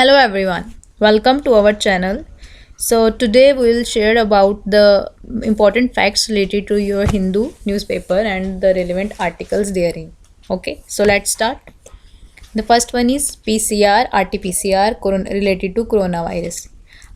Hello everyone, welcome to our channel. So today we will share about the important facts related to your Hindu newspaper and the relevant articles therein. Okay, so let's start. The first one is PCR, RT-PCR related to coronavirus.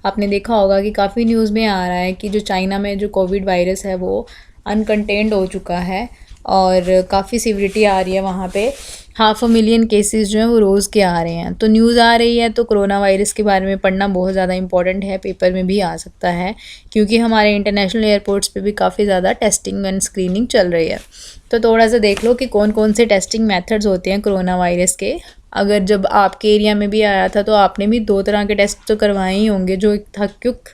आपने देखा होगा कि काफ़ी news में आ रहा है कि जो चाइना में जो कोविड वायरस है वो अनकंटेन्ड हो चुका है और काफ़ी सीवियरिटी आ रही है वहाँ पे 500,000 केसेस जो हैं वो रोज़ के आ रहे हैं। तो न्यूज़ आ रही है तो कोरोना वायरस के बारे में पढ़ना बहुत ज़्यादा इंपॉर्टेंट है, पेपर में भी आ सकता है क्योंकि हमारे इंटरनेशनल एयरपोर्ट्स पे भी काफ़ी ज़्यादा टेस्टिंग एंड स्क्रीनिंग चल रही है। तो थोड़ा सा देख लो कि कौन कौन से टेस्टिंग मेथड्स होते हैं कोरोना वायरस के। अगर जब आपके एरिया में भी आया था तो आपने भी 2 तरह के टेस्ट तो करवाए ही होंगे, जो एक था क्विक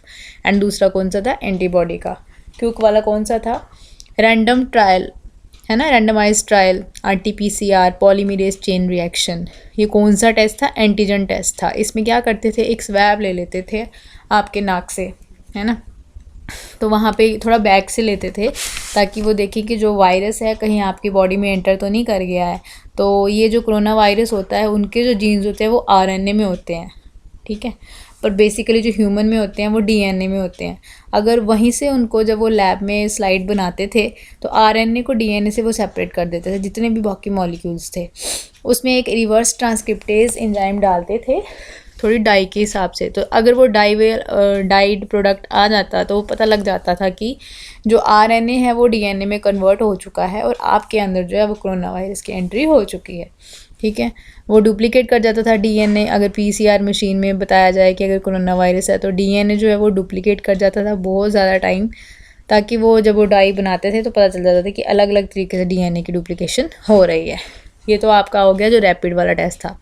एंड दूसरा कौन सा था, एंटीबॉडी का। क्विक वाला कौन सा था, रैंडम ट्रायल है ना, randomise trial, RT-PCR, polymerase chain reaction. ये कौन सा टेस्ट था, एंटीजन टेस्ट था। इसमें क्या करते थे, एक स्वैब ले लेते थे आपके नाक से, है ना, तो वहाँ पे थोड़ा बैक से लेते थे ताकि वो देखें कि जो वायरस है कहीं आपकी बॉडी में एंटर तो नहीं कर गया है। तो ये जो कोरोना वायरस होता है उनके जो जीन्स होते हैं वो RNA में होते हैं, ठीक है, पर बेसिकली जो ह्यूमन में होते हैं वो DNA में होते हैं। अगर वहीं से उनको जब वो लैब में स्लाइड बनाते थे तो RNA को DNA से वो सेपरेट कर देते थे, जितने भी बाकी मॉलिक्यूल्स थे। उसमें एक रिवर्स ट्रांसक्रिप्टेज एंजाइम डालते थे थोड़ी डाई के हिसाब से। तो अगर वो डाइड प्रोडक्ट आ जाता तो वो पता लग जाता था कि जो RNA है वो DNA में कन्वर्ट हो चुका है और आपके अंदर जो है वो कोरोना वायरस की एंट्री हो चुकी है, ठीक है। वो डुप्लीकेट कर जाता था DNA। अगर PCR मशीन में बताया जाए कि अगर कोरोना वायरस है तो DNA जो है वो डुप्लीकेट कर जाता था बहुत ज़्यादा टाइम, ताकि वो जब वो डाई बनाते थे तो पता चल जाता था कि अलग अलग तरीके से DNA की डुप्लीकेशन हो रही है। ये तो आपका हो गया जो रैपिड वाला टेस्ट था।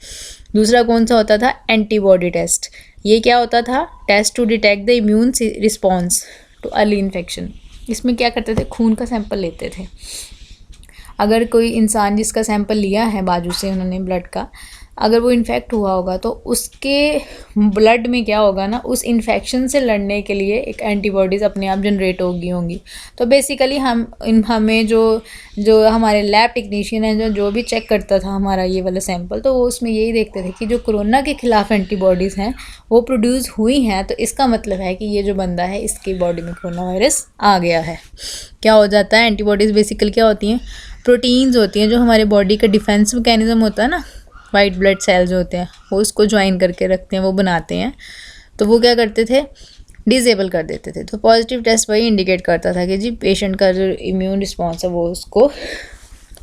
दूसरा कौन सा होता था, एंटीबॉडी टेस्ट। ये क्या होता था, test to detect the immune response to early infection. इसमें क्या करते थे, खून का सैंपल लेते थे। अगर कोई इंसान जिसका सैंपल लिया है बाजू से उन्होंने ब्लड का, अगर वो इन्फेक्ट हुआ होगा तो उसके ब्लड में क्या होगा ना, उस इन्फेक्शन से लड़ने के लिए एक एंटीबॉडीज़ अपने आप जनरेट होंगी। तो बेसिकली हमें जो हमारे लैब टेक्नीशियन है जो भी चेक करता था हमारा ये वाला सैंपल, तो वो उसमें यही देखते थे कि जो कोरोना के ख़िलाफ़ एंटीबॉडीज़ हैं वो प्रोड्यूस हुई हैं, तो इसका मतलब है कि ये जो बंदा है इसकी बॉडी में कोरोना वायरस आ गया है। क्या हो जाता है, एंटीबॉडीज़ बेसिकली क्या होती हैं, प्रोटीन्स होती हैं जो हमारे बॉडी का डिफेंस मैकेनिज़्म होता है ना, वाइट ब्लड सेल्स होते हैं वो उसको ज्वाइन करके रखते हैं, वो बनाते हैं। तो वो क्या करते थे, डिसेबल कर देते थे। तो पॉजिटिव टेस्ट वही इंडिकेट करता था कि जी पेशेंट का जो इम्यून रिस्पॉन्स है वो उसको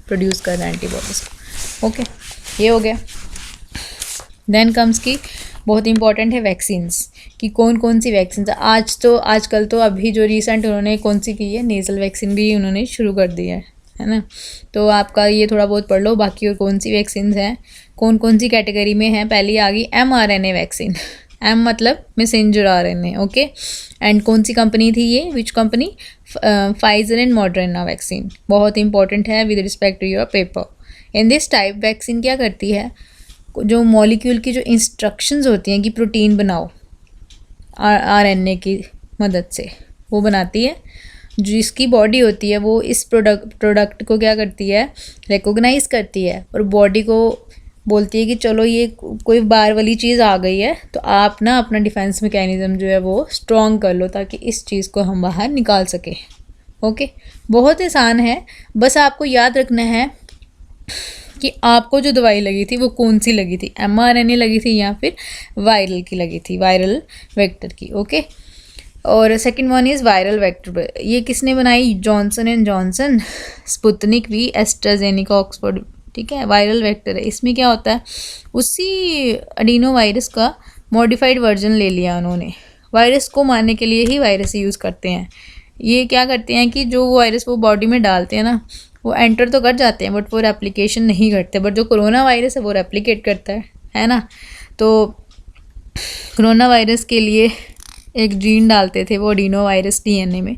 प्रोड्यूस कर रहा है एंटीबॉडीज़ को। ओके, ये हो गया। देन कम्स की बहुत इंपॉर्टेंट है वैक्सीन्स, कि कौन कौन सी वैक्सीन। आजकल तो अभी जो रिसेंट उन्होंने कौन सी की है, नेज़ल वैक्सीन भी उन्होंने शुरू कर दी है ना। तो आपका ये थोड़ा बहुत पढ़ लो। बाकी और कौन सी वैक्सीन हैं, कौन कौन सी कैटेगरी में है। पहली आ गई mRNA वैक्सीन, M मतलब मैसेंजर RNA, ओके। एंड कौन सी कंपनी थी ये, which company, Pfizer and Moderna vaccine. बहुत इंपॉर्टेंट है with respect to your paper. In this type vaccine क्या करती है, जो मॉलिक्यूल की जो इंस्ट्रक्शंस होती हैं कि प्रोटीन बनाओ RNA की मदद से, वो बनाती है। जिसकी बॉडी होती है वो इस प्रोडक्ट को क्या करती है, रिकॉग्नाइज़ करती है और बॉडी को बोलती है कि चलो ये कोई बाहर वाली चीज़ आ गई है, तो आप ना अपना डिफेंस मैकेनिज़्म जो है वो स्ट्रॉन्ग कर लो ताकि इस चीज़ को हम बाहर निकाल सकें। ओके, बहुत आसान है, बस आपको याद रखना है कि आपको जो दवाई लगी थी वो कौन सी लगी थी, mRNA लगी थी या फिर वायरल की लगी थी, वायरल वेक्टर की। ओके, और second one is viral vector. ये किसने बनाई, Johnson and Johnson, Sputnik V, AstraZeneca, Oxford, ठीक है। वायरल वेक्टर है, इसमें क्या होता है, उसी एडिनो वायरस का मॉडिफाइड वर्जन ले लिया उन्होंने। वायरस को मारने के लिए ही वायरस यूज़ करते हैं। ये क्या करते हैं कि जो वायरस वो बॉडी में डालते हैं ना, वो एंटर तो कर जाते हैं बट वो रेप्लिकेशन नहीं करते। बट जो कोरोना वायरस है वो रेप्लिकेट करता है ना। तो कोरोना वायरस के लिए एक जीन डालते थे वो एडिनो वायरस DNA में।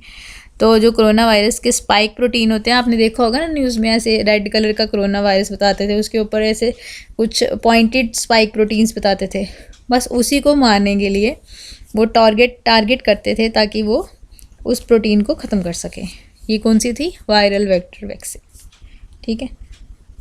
तो जो कोरोना वायरस के स्पाइक प्रोटीन होते हैं, आपने देखा होगा ना न्यूज़ में, ऐसे रेड कलर का कोरोना वायरस बताते थे, उसके ऊपर ऐसे कुछ पॉइंटेड स्पाइक प्रोटीन्स बताते थे। बस उसी को मारने के लिए वो टारगेट करते थे ताकि वो उस प्रोटीन को ख़त्म कर सकें। ये कौन सी थी, वायरल वेक्टर वैक्सीन, ठीक है।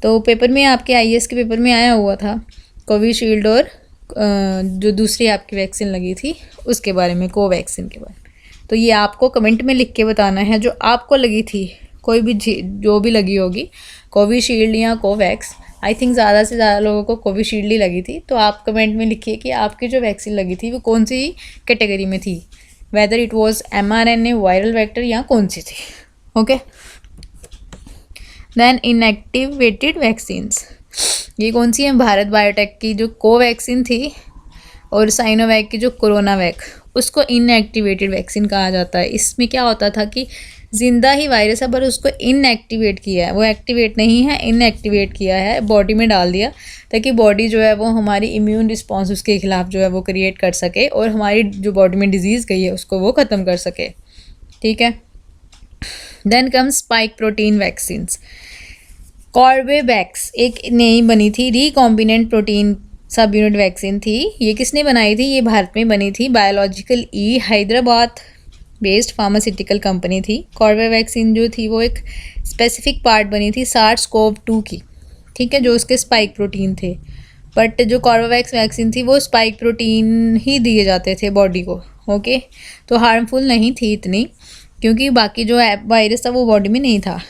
तो पेपर में आपके IAS के पेपर में आया हुआ था कोविशील्ड और जो दूसरी आपकी वैक्सीन लगी थी उसके बारे में, कोवैक्सीन के बारे में। तो ये आपको कमेंट में लिख के बताना है जो आपको लगी थी, कोई भी जो भी लगी होगी, कोविशील्ड या कोवैक्स। आई थिंक ज़्यादा से ज़्यादा लोगों को कोविशील्ड ही लगी थी। तो आप कमेंट में लिखिए कि आपकी जो वैक्सीन लगी थी वो कौन सी कैटेगरी में थी, whether it was mRNA, viral vector या कौन सी थी। ओके, देन इनएक्टिवेटेड वैक्सीन्स, ये कौन सी है? भारत बायोटेक की जो कोवैक्सीन थी और साइनोवैक की जो कोरोनावैक, उसको इनएक्टिवेटेड वैक्सीन कहा जाता है। इसमें क्या होता था कि जिंदा ही वायरस है पर उसको इनएक्टिवेट किया है, वो एक्टिवेट नहीं है, इनएक्टिवेट किया है, बॉडी में डाल दिया ताकि बॉडी जो है वो हमारी इम्यून रिस्पॉन्स उसके खिलाफ जो है वो क्रिएट कर सके और हमारी जो बॉडी में डिजीज़ गई है उसको वो ख़त्म कर सके। ठीक है, then come spike protein vaccines. Corbevax एक नई बनी थी, recombinant protein subunit vaccine थी। ये किसने बनाई थी? ये भारत में बनी थी, बायोलॉजिकल ई हैदराबाद बेस्ड फार्मास्यूटिकल कंपनी थी। कॉर्बेवैक्सीन जो थी वो एक स्पेसिफिक पार्ट बनी थी SARS-CoV-2 की, ठीक है, जो उसके स्पाइक प्रोटीन थे। बट जो कॉर्बेवैक्स वैक्सीन थी वो स्पाइक प्रोटीन ही दिए जाते थे बॉडी को। ओके, तो हार्मफुल नहीं थी इतनी, क्योंकि बाकी जो वायरस था वो बॉडी में नहीं था,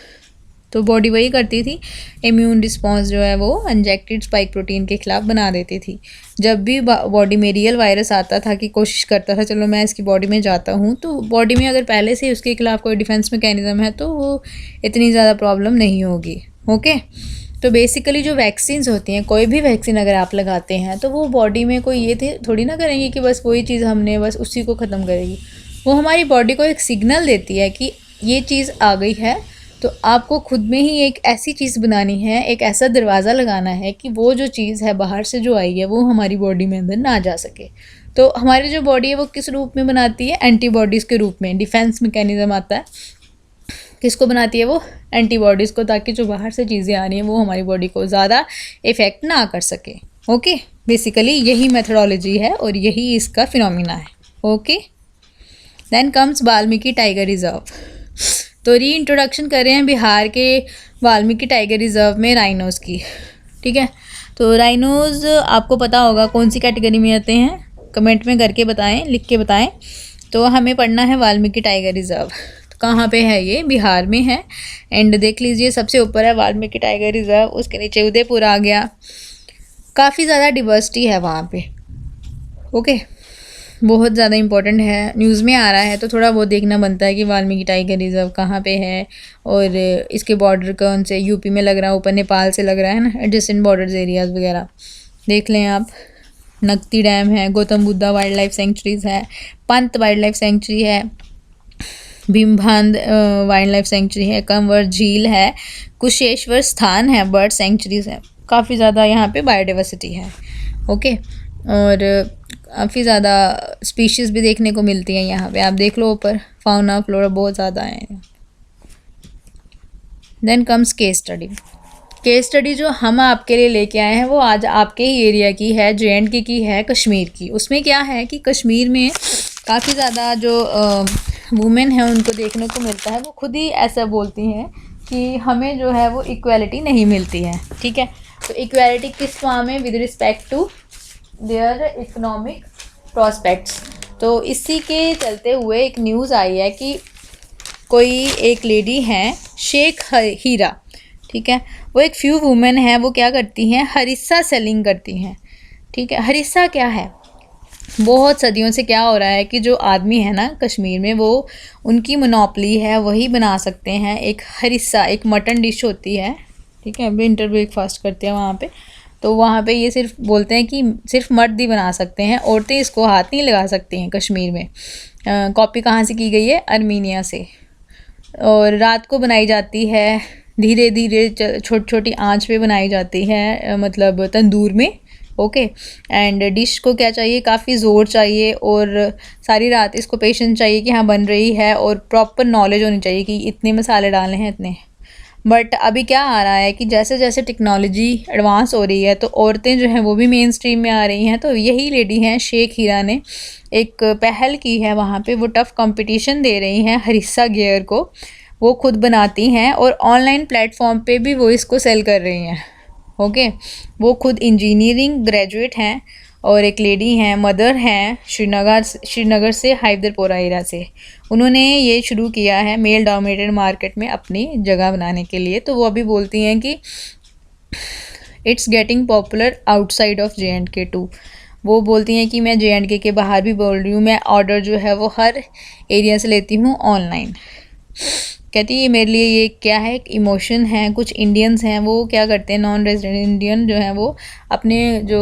तो बॉडी वही करती थी, इम्यून रिस्पॉन्स जो है वो इंजेक्टेड स्पाइक प्रोटीन के खिलाफ बना देती थी। जब भी बॉडी में रियल वायरस आता था कि कोशिश करता था चलो मैं इसकी बॉडी में जाता हूँ, तो बॉडी में अगर पहले से उसके खिलाफ कोई डिफेंस मैकेनिज्म है तो वो इतनी ज़्यादा प्रॉब्लम नहीं होगी। ओके, तो बेसिकली जो वैक्सीन्स होती हैं, कोई भी वैक्सीन अगर आप लगाते हैं तो वो बॉडी में कोई ये थोड़ी ना करेंगे कि बस वही चीज़ हमने बस उसी को ख़त्म करेगी। वो हमारी बॉडी को एक सिग्नल देती है कि ये चीज़ आ गई है, तो आपको खुद में ही एक ऐसी चीज़ बनानी है, एक ऐसा दरवाज़ा लगाना है कि वो जो चीज़ है बाहर से जो आई है वो हमारी बॉडी में अंदर ना जा सके। तो हमारी जो बॉडी है वो किस रूप में बनाती है? एंटीबॉडीज़ के रूप में। डिफेंस मैकेनिज्म आता है, किसको बनाती है वो? एंटीबॉडीज़ को, ताकि जो बाहर से चीज़ें आ रही हैं वो हमारी बॉडी को ज़्यादा इफ़ेक्ट ना कर सके। ओके, बेसिकली यही मेथडोलॉजी है और यही इसका फिनोमिना है। Okay, then comes Valmiki tiger reserve. तो री इंट्रोडक्शन कर रहे हैं बिहार के वाल्मीकि टाइगर रिजर्व में राइनोज़ की। ठीक है, तो राइनोज़ आपको पता होगा कौन सी कैटेगरी में आते हैं, कमेंट में करके बताएं, लिख के बताएं। तो हमें पढ़ना है वाल्मीकि टाइगर रिजर्व। तो कहाँ पे है ये? बिहार में है। एंड देख लीजिए सबसे ऊपर है वाल्मीकि टाइगर रिजर्व, उसके नीचे उदयपुर आ गया। काफ़ी ज़्यादा डिवर्सिटी है वहाँ पे। ओके, बहुत ज़्यादा इंपॉर्टेंट है, न्यूज़ में आ रहा है तो थोड़ा बहुत देखना बनता है कि वाल्मीकि टाइगर रिजर्व कहाँ पे है और इसके बॉर्डर कौन से, यूपी में लग रहा है, ऊपर नेपाल से लग रहा है ना, एडजेसेंट बॉर्डर्स एरियाज़ वगैरह देख लें आप। नक्ती डैम है, Gautam Buddha wild life centuries है, पंत वाइल्ड लाइफ सेंचुरी है, भीमबांध वाइल्ड लाइफ सेंचुरी है, कंवर झील है, कुशेश्वर स्थान है, बर्ड सेंचुरीज़ है। काफ़ी ज़्यादा यहाँ पे बायोडाइवर्सिटी है। ओके, और काफ़ी ज़्यादा स्पीशीज़ भी देखने को मिलती हैं यहाँ पे। आप देख लो ऊपर, फाउना फ्लोरा बहुत ज़्यादा है। Then comes case study. Case study जो हम आपके लिए लेके आए हैं वो आज आपके ही एरिया की है, JNK की है, कश्मीर की। उसमें क्या है कि कश्मीर में काफ़ी ज़्यादा जो वुमेन है उनको देखने को मिलता है, वो खुद ही ऐसा बोलती हैं कि हमें जो है वो इक्वालिटी नहीं मिलती है। ठीक है, तो इक्वालिटी किस फॉर्म में? With respect to their economic prospects. तो इसी के चलते हुए एक न्यूज़ आई है कि कोई एक लेडी हैं शेख हीरा, ठीक है, वो एक फ्यू वुमेन हैं, वो क्या करती हैं? हरिस्सा सेलिंग करती हैं। ठीक है, हरिस्सा क्या है? बहुत सदियों से क्या हो रहा है कि जो आदमी है ना कश्मीर में, वो उनकी मोनोपली है, वही बना सकते हैं एक हरिस्सा। एक मटन डिश होती है, ठीक है, विंटर ब्रेकफास्ट करते हैं वहाँ पे, तो वहाँ पे ये सिर्फ बोलते हैं कि सिर्फ मर्द ही बना सकते हैं, औरतें इसको हाथ नहीं लगा सकती हैं कश्मीर में। कॉपी कहाँ से की गई है? आर्मीनिया से। और रात को बनाई जाती है, धीरे धीरे छोटी छोटी आंच पे बनाई जाती है, मतलब तंदूर में। ओके, एंड डिश को क्या चाहिए? काफ़ी ज़ोर चाहिए और सारी रात इसको पेशेंस चाहिए कि हाँ बन रही है, और प्रॉपर नॉलेज होनी चाहिए कि इतने मसाले डालने हैं इतने। बट अभी क्या आ रहा है कि जैसे जैसे टेक्नोलॉजी एडवांस हो रही है तो औरतें जो हैं वो भी मेन स्ट्रीम में आ रही हैं। तो यही लेडी हैं शेख हीरा ने एक पहल की है, वहाँ पे वो टफ़ कंपटीशन दे रही हैं हरिस्सा गियर को, वो खुद बनाती हैं और ऑनलाइन प्लेटफॉर्म पे भी वो इसको सेल कर रही हैं। ओके, वो खुद इंजीनियरिंग ग्रेजुएट हैं और एक लेडी हैं, मदर हैं, श्रीनगर से हैदरपोरा एरिया से। उन्होंने ये शुरू किया है मेल डोमिनेटेड मार्केट में अपनी जगह बनाने के लिए। तो वो अभी बोलती हैं कि it's getting popular outside of JNK too. वो बोलती हैं कि मैं JNK के बाहर भी बोल रही हूँ, मैं ऑर्डर जो है वो हर एरिया से लेती हूँ ऑनलाइन। कहती है मेरे लिए ये क्या है, एक इमोशन है। कुछ इंडियंस हैं वो क्या करते हैं, नॉन रेजिडेंट इंडियन जो हैं वो अपने जो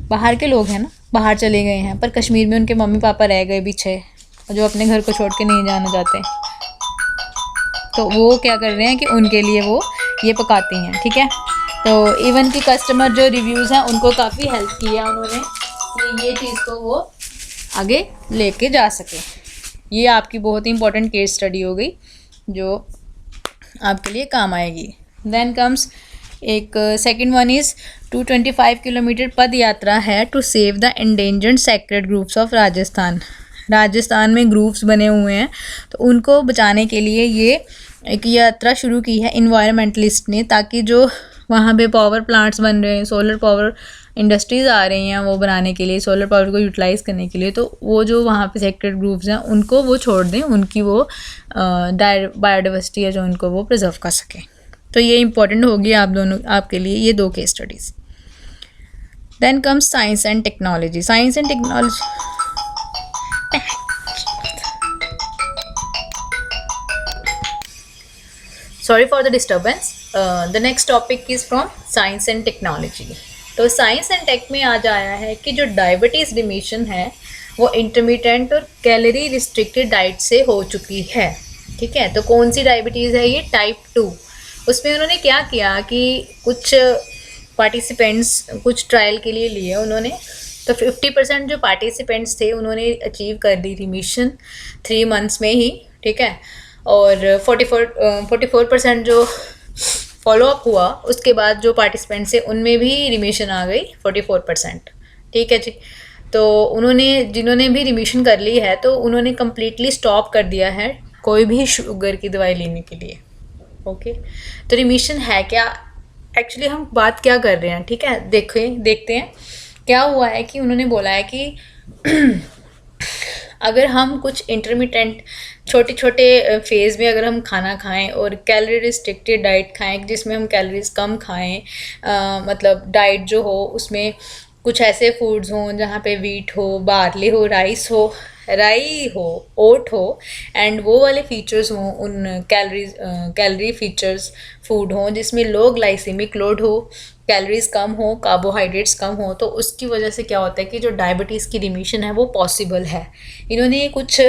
बाहर के लोग हैं ना, बाहर चले गए हैं पर कश्मीर में उनके मम्मी पापा रह गए पीछे, जो अपने घर को छोड़ के नहीं जाना चाहते, तो वो क्या कर रहे हैं कि उनके लिए वो ये पकाती हैं। ठीक है, तो इवन की कस्टमर जो रिव्यूज़ हैं उनको काफ़ी हेल्प किया उन्होंने कि ये चीज़ को वो आगे लेके जा सके। ये आपकी बहुत ही इंपॉर्टेंट केस स्टडी हो गई जो आपके लिए काम आएगी। देन कम्स एक सेकंड वन इज़ 225 किलोमीटर पद यात्रा है to save the endangered sacred groups of Rajasthan. Rajasthan में ग्रुप्स बने हुए हैं तो उनको बचाने के लिए ये एक यात्रा शुरू की है इन्वायरमेंटलिस्ट ने, ताकि जो वहाँ पे पावर प्लांट्स बन रहे हैं, सोलर पावर इंडस्ट्रीज़ आ रही हैं वो बनाने के लिए, सोलर पावर को यूटिलाइज़ करने के लिए, तो वो जो वहाँ पे सेक्रेड ग्रुप्स हैं उनको वो छोड़ दें, उनकी वो बायोडाइवर्सिटी है जो उनको वो प्रिजर्व कर सकें। तो ये इंपॉर्टेंट होगी आप दोनों आपके लिए ये दो case studies. Then comes science and technology. Science and technology sorry for the disturbance. The next topic is from science and technology. तो साइंस एंड टेक में आज आया है कि जो डायबिटीज़ रिमिशन है वो इंटरमीडिएट और कैलोरी रिस्ट्रिक्टेड डाइट से हो चुकी है। ठीक है, तो कौन सी डायबिटीज़ है ये, टाइप 2। उसमें उन्होंने क्या किया कि कुछ पार्टिसिपेंट्स कुछ ट्रायल के लिए लिए उन्होंने, तो 50% जो पार्टिसिपेंट्स थे उन्होंने अचीव कर दी रिमिशन 3 मंथ्स में ही। ठीक है, और 44% जो फॉलोअप हुआ उसके बाद जो पार्टिसिपेंट्स थे उनमें भी रिमिशन आ गई 44%। ठीक है जी, तो उन्होंने जिन्होंने भी रिमिशन कर ली है तो उन्होंने कम्प्लीटली स्टॉप कर दिया है कोई भी शुगर की दवाई लेने के लिए। ओके, तो रिमिशन है क्या, एक्चुअली हम बात क्या कर रहे हैं। ठीक है, देखते हैं क्या हुआ है कि उन्होंने बोला है कि अगर हम कुछ इंटरमिटेंट छोटे छोटे फेज़ में अगर हम खाना खाएं और कैलोरी रिस्ट्रिक्टेड डाइट खाएं जिसमें हम कैलोरीज कम खाएं, मतलब डाइट जो हो उसमें कुछ ऐसे फूड्स हों जहाँ पे वीट हो, बार्ली हो, राई हो, ओट हो, एंड वो वाले फीचर्स हों, उन कैलोरी फीचर्स फूड हों जिसमें लो ग्लाइसेमिक लोड हो, कैलोरीज कम हो, कार्बोहाइड्रेट्स कम हो, तो उसकी वजह से क्या होता है कि जो डायबिटीज़ की रिमिशन है वो पॉसिबल है। इन्होंने कुछ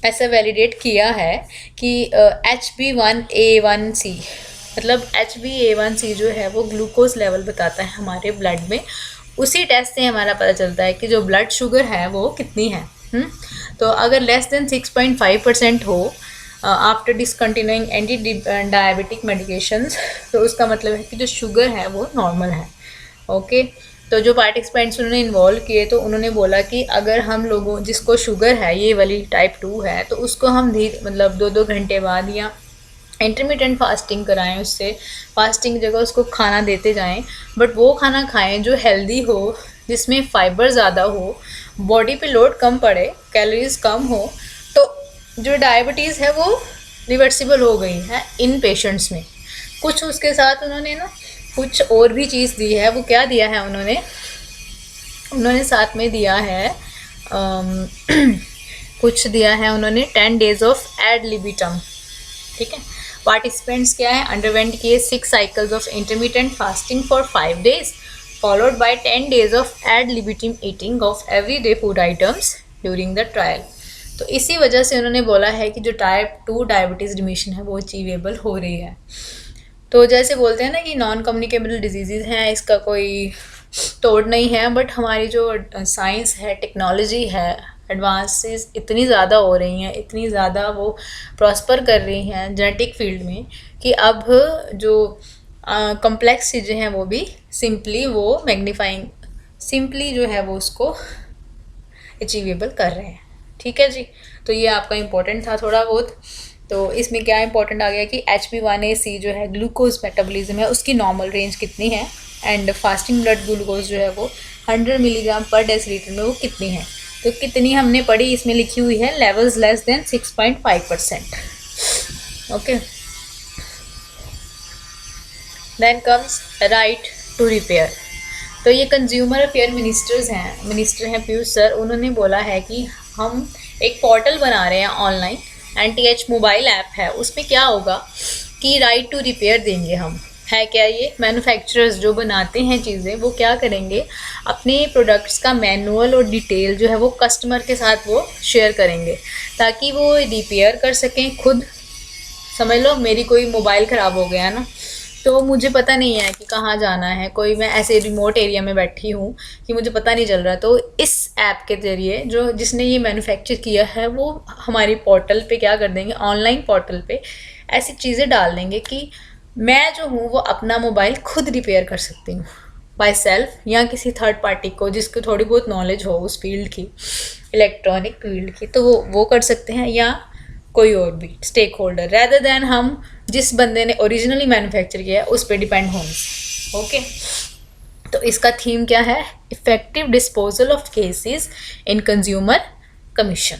ऐसा वैलिडेट किया है कि HbA1c, मतलब HbA1c जो है वो ग्लूकोज लेवल बताता है हमारे ब्लड में। उसी टेस्ट से हमारा पता चलता है कि जो ब्लड शुगर है वो कितनी है। तो अगर लेस देन 6.5% हो after discontinuing anti diabetic medications, तो उसका मतलब है कि जो शुगर है वो नॉर्मल है। ओके, तो जो पार्टिसिपेंट्स उन्होंने इन्वॉल्व किए तो उन्होंने बोला कि अगर हम लोगों जिसको शुगर है ये वाली टाइप 2 है तो उसको हम मतलब 2-2 घंटे बाद या इंटरमिटेंट फास्टिंग कराएं, उससे फास्टिंग की जगह उसको खाना देते जाएं, बट वो खाना खाएं जो हेल्दी हो, जिसमें फाइबर ज़्यादा हो, बॉडी पे लोड कम पड़े, कैलोरीज कम हो, तो जो डायबिटीज़ है वो रिवर्सिबल हो गई है इन पेशेंट्स में। कुछ उसके साथ उन्होंने ना कुछ और भी चीज़ दी है। वो क्या दिया है उन्होंने साथ में दिया है कुछ दिया है उन्होंने 10 days ऑफ एड लिबिटम। ठीक है, पार्टिसिपेंट्स क्या है अंडरवेंट किए 6 cycles of intermediate fasting for 5 days followed by 10 days of ad libitum eating of everyday food items during the trial. तो इसी वजह से उन्होंने बोला है कि जो टाइप 2 डायबिटीज़ रिमिशन है वो अचीवेबल हो रही है। तो जैसे बोलते हैं ना कि नॉन कम्युनिकेबल डिजीज़ हैं, इसका कोई तोड़ नहीं है, बट हमारी जो साइंस है, टेक्नोलॉजी है, एडवांसेस इतनी ज़्यादा हो रही हैं, इतनी ज़्यादा वो प्रॉस्पर कर रही हैं जेनेटिक फील्ड में कि अब जो कम्प्लेक्स चीज़ें हैं वो भी सिंपली जो है वो उसको अचीवेबल कर रहे हैं। ठीक है जी, तो ये आपका इम्पोर्टेंट था थोड़ा बहुत। तो इसमें क्या इंपॉर्टेंट आ गया कि HbA1c जो है ग्लूकोज मेटाबॉलिज्म है उसकी नॉर्मल रेंज कितनी है, एंड फास्टिंग ब्लड ग्लूकोज जो है वो 100 मिलीग्राम पर डेसीलीटर में वो कितनी है। तो कितनी हमने पढ़ी, इसमें लिखी हुई है levels less than 6.5%। Okay, then comes right to repair. तो ये कंज्यूमर अफेयर मिनिस्टर हैं पीयूष सर। उन्होंने बोला है कि हम एक पोर्टल बना रहे हैं ऑनलाइन, NTH मोबाइल ऐप है, उसमें क्या होगा कि राइट टू रिपेयर देंगे हम। है क्या ये, मैन्युफैक्चरर्स जो बनाते हैं चीज़ें वो क्या करेंगे, अपने प्रोडक्ट्स का मैनुअल और डिटेल जो है वो कस्टमर के साथ वो शेयर करेंगे ताकि वो रिपेयर कर सकें खुद। समझ लो मेरी कोई मोबाइल ख़राब हो गया ना, तो मुझे पता नहीं है कि कहाँ जाना है, कोई मैं ऐसे रिमोट एरिया में बैठी हूँ कि मुझे पता नहीं चल रहा, तो इस ऐप के ज़रिए जो जिसने ये मैन्युफैक्चर किया है वो हमारी पोर्टल पे क्या कर देंगे, ऑनलाइन पोर्टल पे ऐसी चीज़ें डाल देंगे कि मैं जो हूँ वो अपना मोबाइल खुद रिपेयर कर सकती हूँ बाय सेल्फ, या किसी थर्ड पार्टी को जिसको थोड़ी बहुत नॉलेज हो उस फील्ड की, इलेक्ट्रॉनिक फील्ड की, तो वो कर सकते हैं, या कोई और भी स्टेक होल्डर, रैदर दैन हम जिस बंदे ने ओरिजिनली मैन्युफैक्चर किया है उस पर डिपेंड होंगे। ओके, तो इसका थीम क्या है, effective disposal of cases in consumer commission.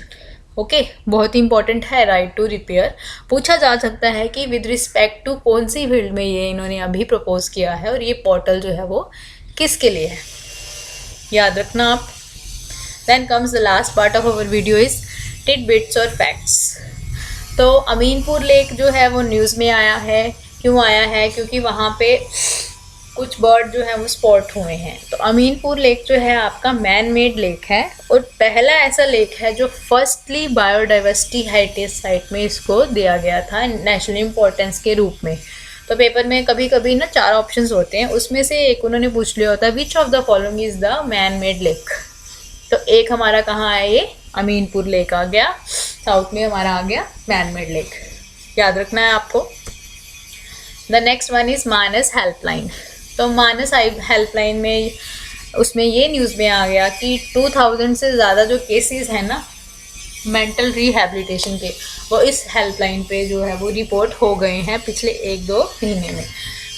Okay, बहुत ही इंपॉर्टेंट है राइट टू रिपेयर। पूछा जा सकता है कि विद रिस्पेक्ट टू कौन सी फील्ड में ये इन्होंने अभी प्रपोज किया है और ये पोर्टल जो है वो किसके लिए है, याद रखना आप। Then comes the last part of our video is tidbits और फैक्ट्स। तो अमीनपुर लेक जो है वो न्यूज़ में आया है, क्यों आया है, क्योंकि वहाँ पे कुछ बर्ड जो है वो स्पॉट हुए हैं। तो अमीनपुर लेक जो है आपका मैन मेड लेक है और पहला ऐसा लेक है जो फर्स्टली बायोडाइवर्सिटी हेरिटेज साइट में इसको दिया गया था नेशनल इम्पोर्टेंस के रूप में। तो पेपर में कभी कभी ना 4 ऑप्शंस होते हैं, उसमें से एक उन्होंने पूछ लिया होता है which of the following is the man made lake. तो एक हमारा कहाँ है, ये अमीनपुर लेक आ गया, साउथ में हमारा आ गया मैन मेड लेक, याद रखना है आपको। The next one is Manas helpline. तो मानस हेल्पलाइन में उसमें ये न्यूज़ में आ गया कि 2000 से ज़्यादा जो केसेस हैं ना मेंटल रिहैबिलिटेशन के, वो इस हेल्पलाइन पे जो है वो रिपोर्ट हो गए हैं पिछले 1-2 महीने में।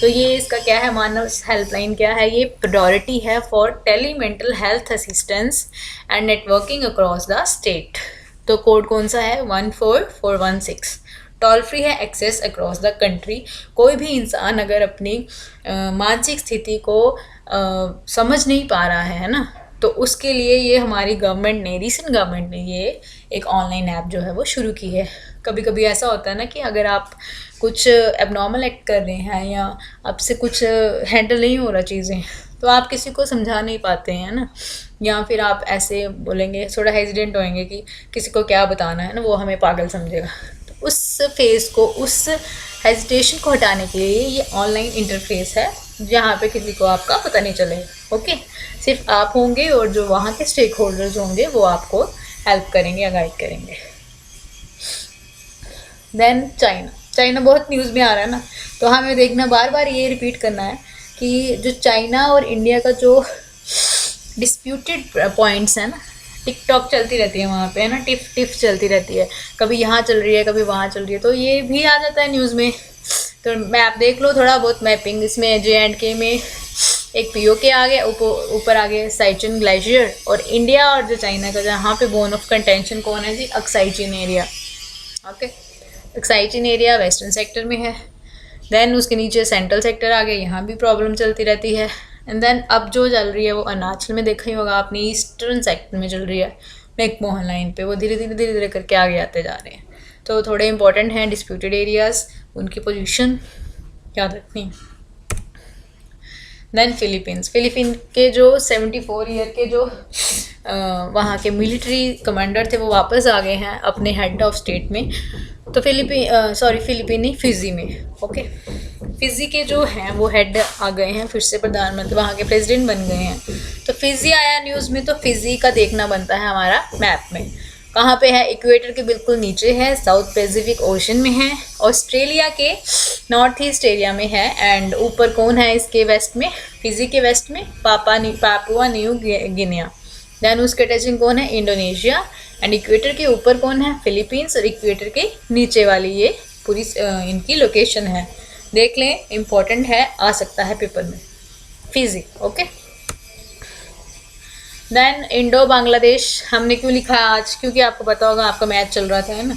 तो ये इसका क्या है, मानस हेल्पलाइन क्या है, ये प्रायोरिटी है for tele mental health assistance and networking across the state. तो कोड कौन सा है, 14416। टोल फ्री है, एक्सेस अक्रॉस द कंट्री। कोई भी इंसान अगर अपनी मानसिक स्थिति को समझ नहीं पा रहा है ना, तो उसके लिए ये हमारी गवर्नमेंट ने, रीसेंट गवर्नमेंट ने ये एक ऑनलाइन ऐप जो है वो शुरू की है। कभी कभी ऐसा होता है ना कि अगर आप कुछ एबनॉर्मल एक्ट कर रहे हैं या आपसे कुछ हैंडल नहीं हो रहा चीज़ें, तो आप किसी को समझा नहीं पाते हैं ना, या फिर आप ऐसे बोलेंगे, थोड़ा हेजिडेंट होएंगे कि किसी को क्या बताना है ना, वो हमें पागल समझेगा। तो उस फेस को, उस हेजिटेशन को हटाने के लिए ये ऑनलाइन इंटरफेस है जहाँ पे किसी को आपका पता नहीं चलेगा। ओके, सिर्फ आप होंगे और जो वहाँ के स्टेक होल्डर्स होंगे वो आपको हेल्प करेंगे या गाइड करेंगे। देन चाइना बहुत न्यूज़ में आ रहा है ना, तो हमें देखना, बार बार ये रिपीट करना है कि जो चाइना और इंडिया का जो डिस्प्यूटेड पॉइंट्स हैं ना, टिकटॉक चलती रहती है वहाँ पे, है ना, टिफ चलती रहती है, कभी यहाँ चल रही है कभी वहाँ चल रही है, तो ये भी आ जाता है न्यूज़ में। तो मैप देख लो, थोड़ा बहुत मैपिंग, इसमें JNK में एक POK आ गया, ऊपर आ गया साइचिन ग्लेशियर, और इंडिया और जो चाइना का जहाँ पे बोन ऑफ कंटेंशन कौन है जी, अक्साई चीन एरिया। ओके, अक्साई चीन एरिया वेस्टर्न सेक्टर में है। देन उसके नीचे सेंट्रल सेक्टर आ गया, यहाँ भी प्रॉब्लम चलती रहती है। एंड देन अब जो चल रही है वो अरुणाचल में देखा ही होगा आपने, ईस्टर्न सेक्टर में चल रही है, मैकमोहन लाइन पे, वो धीरे धीरे करके आगे आते जा रहे हैं। तो थोड़े इंपॉर्टेंट हैं डिस्प्यूटेड एरियाज़, उनकी पोजीशन याद रखनी है। देन फिलीपीन के जो 74 ईयर के जो वहाँ के मिलिट्री कमांडर थे वो वापस आ गए हैं अपने हेड ऑफ स्टेट में। तो फिलीपीन नहीं, फिजी में। ओके, फिजी के जो हैं वो हेड आ गए हैं, फिर से प्रधानमंत्री, वहाँ के प्रेसिडेंट बन गए हैं। तो फिजी आया न्यूज़ में, तो फिजी का देखना बनता है हमारा मैप में, कहाँ पे है, इक्वेटर के बिल्कुल नीचे है, साउथ पैसिफिक ओशन में है, ऑस्ट्रेलिया के नॉर्थ ईस्ट एरिया में है, एंड ऊपर कौन है इसके वेस्ट में, फिजी के वेस्ट में पापुआ न्यू गिनिया। देन उसके टचिंग कौन है, इंडोनेशिया, एंड इक्वेटर के ऊपर कौन है, फिलीपींस, और इक्वेटर के नीचे वाली ये पूरी इनकी लोकेशन है, देख लें, इम्पॉर्टेंट है, आ सकता है पेपर में, फिजी। ओके, देन इंडो बांग्लादेश हमने क्यों लिखा है आज, क्योंकि आपको पता होगा आपका मैच चल रहा था, है ना,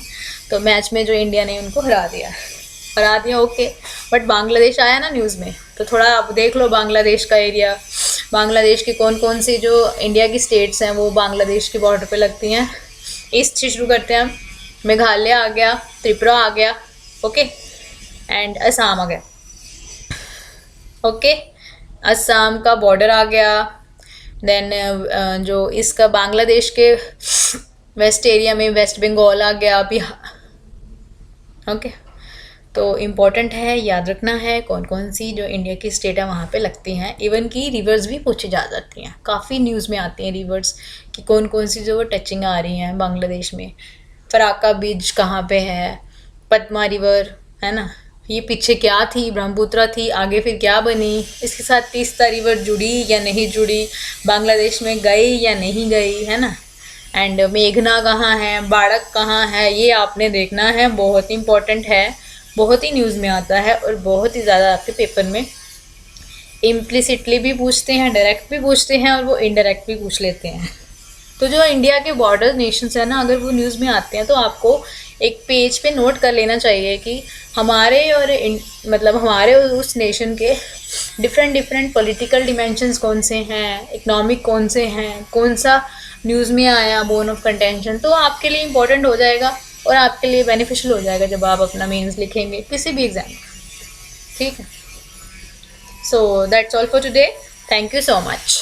तो मैच में जो इंडिया ने उनको हरा दिया ओके, बट बांग्लादेश आया ना न्यूज़ में, तो थोड़ा आप देख लो बांग्लादेश का एरिया, बांग्लादेश की कौन कौन सी जो इंडिया की स्टेट्स हैं वो बांग्लादेश के बॉर्डर पे लगती हैं। ईस्ट से शुरू करते हैं हम, मेघालय आ गया, त्रिपुरा आ गया, ओके, एंड असम आ गया, ओके, असम का बॉर्डर आ गया। देन जो इसका बांग्लादेश के वेस्ट एरिया में वेस्ट बंगाल आ गया, बिहार, ओके। तो इम्पॉर्टेंट है, याद रखना है कौन कौन सी जो इंडिया की स्टेट है वहाँ पे लगती हैं। इवन की रिवर्स भी पूछी जा जाती हैं, काफ़ी न्यूज़ में आती हैं रिवर्स कि कौन कौन सी जो टचिंग आ रही हैं बांग्लादेश में। फराक्का बीच कहाँ पे है, पद्मा रिवर, है ना, ये पीछे क्या थी, ब्रह्मपुत्र थी, आगे फिर क्या बनी, इसके साथ तीस्ता रिवर जुड़ी या नहीं जुड़ी, बांग्लादेश में गई या नहीं गई, है ना, एंड मेघना कहाँ है, बाड़क कहाँ है, ये आपने देखना है, बहुत इंपॉर्टेंट है, बहुत ही न्यूज़ में आता है और बहुत ही ज़्यादा आपके पेपर में इम्प्लिसिटली भी पूछते हैं, डायरेक्ट भी पूछते हैं और वो इनडायरेक्ट भी पूछ लेते हैं। तो जो इंडिया के बॉर्डर नेशंस है ना, अगर वो न्यूज़ में आते हैं तो आपको एक पेज पे नोट कर लेना चाहिए कि हमारे और मतलब हमारे और उस नेशन के डिफरेंट पॉलिटिकल डिमेंशंस कौन से हैं, इकोनॉमिक कौन से हैं, कौन सा न्यूज़ में आया, बोन ऑफ कंटेंशन, तो आपके लिए इम्पोर्टेंट हो जाएगा और आपके लिए बेनिफिशियल हो जाएगा जब आप अपना मेंस लिखेंगे किसी भी एग्ज़ाम में, ठीक है। So that's all for today, thank you so much.